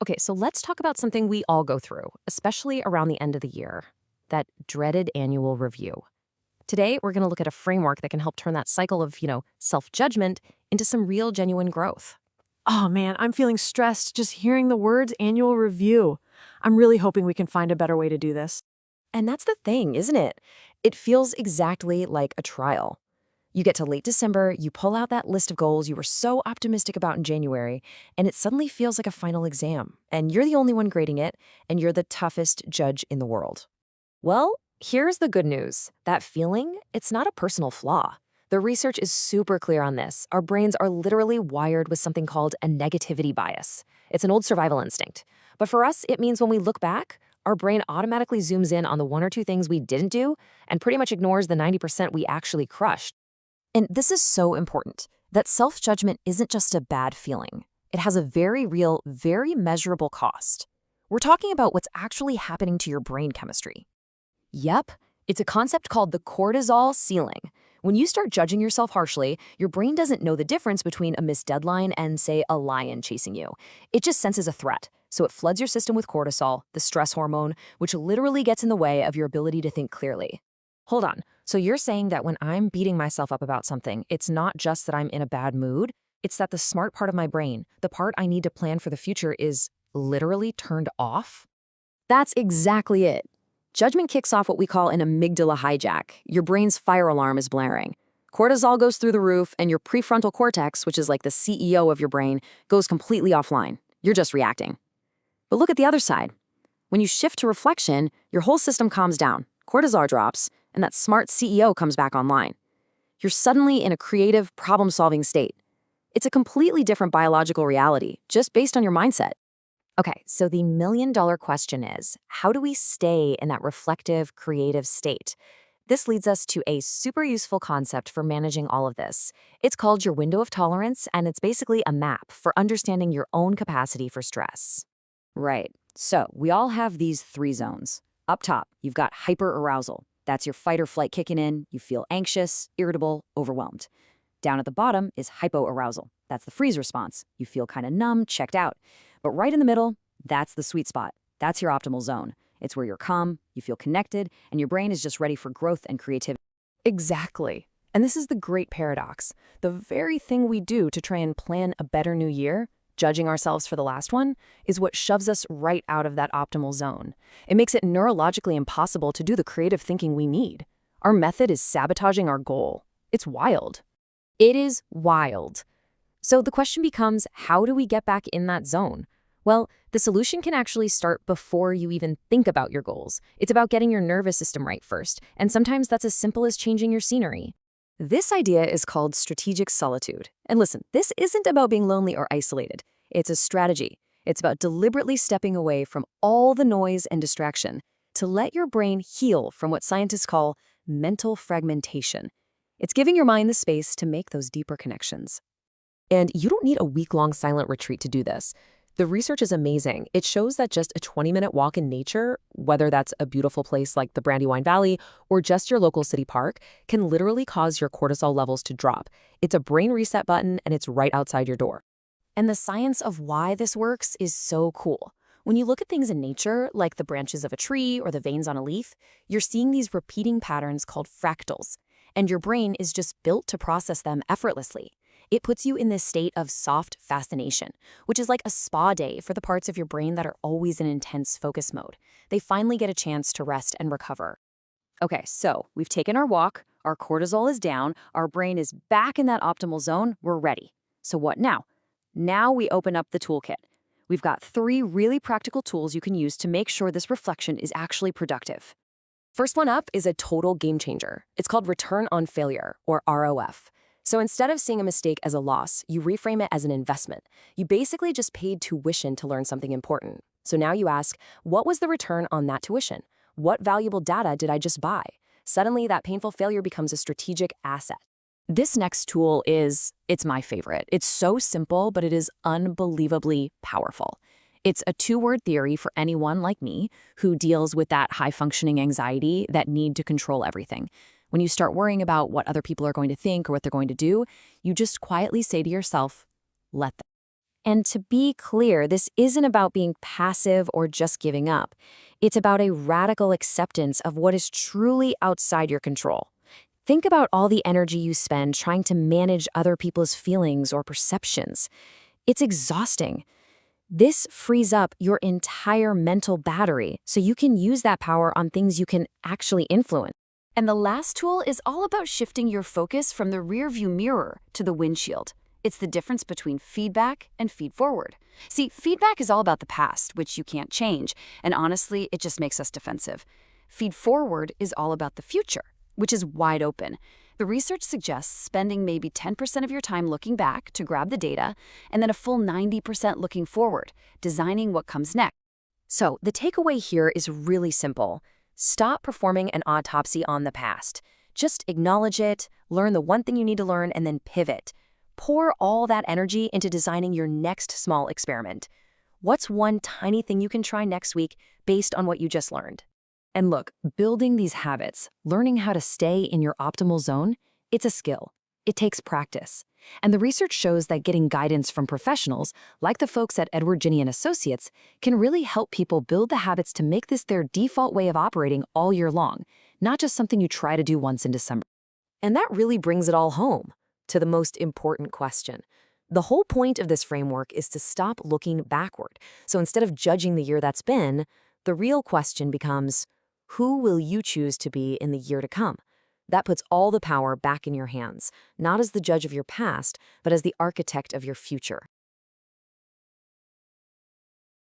Okay, so let's talk about something we all go through, especially around the end of the year, that dreaded annual review. Today, we're going to look at a framework that can help turn that cycle of, self-judgment into some real genuine growth. Oh man, I'm feeling stressed just hearing the words annual review. I'm really hoping we can find a better way to do this. And that's the thing, isn't it? It feels exactly like a trial. You get to late December, you pull out that list of goals you were so optimistic about in January, and it suddenly feels like a final exam. And you're the only one grading it, and you're the toughest judge in the world. Well, here's the good news. That feeling, it's not a personal flaw. The research is super clear on this. Our brains are literally wired with something called a negativity bias. It's an old survival instinct. But for us, it means when we look back, our brain automatically zooms in on the one or two things we didn't do and pretty much ignores the 90% we actually crushed. And this is so important, that self-judgment isn't just a bad feeling. It has a very real, very measurable cost. We're talking about what's actually happening to your brain chemistry. Yep, it's a concept called the cortisol ceiling. When you start judging yourself harshly, your brain doesn't know the difference between a missed deadline and, say, a lion chasing you. It just senses a threat, so it floods your system with cortisol, the stress hormone, which literally gets in the way of your ability to think clearly. Hold on, so you're saying that when I'm beating myself up about something, it's not just that I'm in a bad mood, it's that the smart part of my brain, the part I need to plan for the future, is literally turned off? That's exactly it. Judgment kicks off what we call an amygdala hijack. Your brain's fire alarm is blaring. Cortisol goes through the roof, and your prefrontal cortex, which is like the CEO of your brain, goes completely offline. You're just reacting. But look at the other side. When you shift to reflection, your whole system calms down, cortisol drops, and that smart CEO comes back online. You're suddenly in a creative, problem-solving state. It's a completely different biological reality, just based on your mindset. Okay, so the million-dollar question is, how do we stay in that reflective, creative state? This leads us to a super useful concept for managing all of this. It's called your window of tolerance, and it's basically a map for understanding your own capacity for stress. Right, so we all have these three zones. Up top, you've got hyperarousal. That's your fight or flight kicking in. You feel anxious, irritable, overwhelmed. Down at the bottom is hypoarousal. That's the freeze response. You feel kind of numb, checked out. But right in the middle, that's the sweet spot. That's your optimal zone. It's where you're calm, you feel connected, and your brain is just ready for growth and creativity. Exactly. And this is the great paradox. The very thing we do to try and plan a better new year, judging ourselves for the last one, is what shoves us right out of that optimal zone. It makes it neurologically impossible to do the creative thinking we need. Our method is sabotaging our goal. It's wild. It is wild. So the question becomes, how do we get back in that zone? Well, the solution can actually start before you even think about your goals. It's about getting your nervous system right first, and sometimes that's as simple as changing your scenery. This idea is called strategic solitude. And listen, this isn't about being lonely or isolated. It's a strategy. It's about deliberately stepping away from all the noise and distraction to let your brain heal from what scientists call mental fragmentation. It's giving your mind the space to make those deeper connections. And you don't need a week-long silent retreat to do this. The research is amazing. It shows that just a 20-minute walk in nature, whether that's a beautiful place like the Brandywine Valley or just your local city park, can literally cause your cortisol levels to drop. It's a brain reset button, and it's right outside your door. And the science of why this works is so cool. When you look at things in nature, like the branches of a tree or the veins on a leaf, you're seeing these repeating patterns called fractals. And your brain is just built to process them effortlessly. It puts you in this state of soft fascination, which is like a spa day for the parts of your brain that are always in intense focus mode. They finally get a chance to rest and recover. Okay, so we've taken our walk, our cortisol is down, our brain is back in that optimal zone, we're ready. So what now? Now we open up the toolkit. We've got 3 really practical tools you can use to make sure this reflection is actually productive. First one up is a total game changer. It's called return on failure, or ROF. So instead of seeing a mistake as a loss, you reframe it as an investment. You basically just paid tuition to learn something important. So now you ask, what was the return on that tuition? What valuable data did I just buy? Suddenly, that painful failure becomes a strategic asset. This next tool it's my favorite. It's so simple, but it is unbelievably powerful. It's a 2-word theory for anyone like me who deals with that high-functioning anxiety, that need to control everything. When you start worrying about what other people are going to think or what they're going to do, you just quietly say to yourself, let them. And to be clear, this isn't about being passive or just giving up. It's about a radical acceptance of what is truly outside your control. Think about all the energy you spend trying to manage other people's feelings or perceptions. It's exhausting. This frees up your entire mental battery so you can use that power on things you can actually influence. And the last tool is all about shifting your focus from the rearview mirror to the windshield. It's the difference between feedback and feed forward. See, feedback is all about the past, which you can't change, and honestly, it just makes us defensive. Feed forward is all about the future, which is wide open. The research suggests spending maybe 10% of your time looking back to grab the data, and then a full 90% looking forward, designing what comes next. So, the takeaway here is really simple. Stop performing an autopsy on the past. Just acknowledge it, learn the one thing you need to learn, and then pivot. Pour all that energy into designing your next small experiment. What's one tiny thing you can try next week based on what you just learned? And look, building these habits, learning how to stay in your optimal zone, it's a skill. It takes practice. And the research shows that getting guidance from professionals, like the folks at Edward Ginny and Associates, can really help people build the habits to make this their default way of operating all year long, not just something you try to do once in December. And that really brings it all home to the most important question. The whole point of this framework is to stop looking backward. So instead of judging the year that's been, the real question becomes, who will you choose to be in the year to come? That puts all the power back in your hands, not as the judge of your past, but as the architect of your future.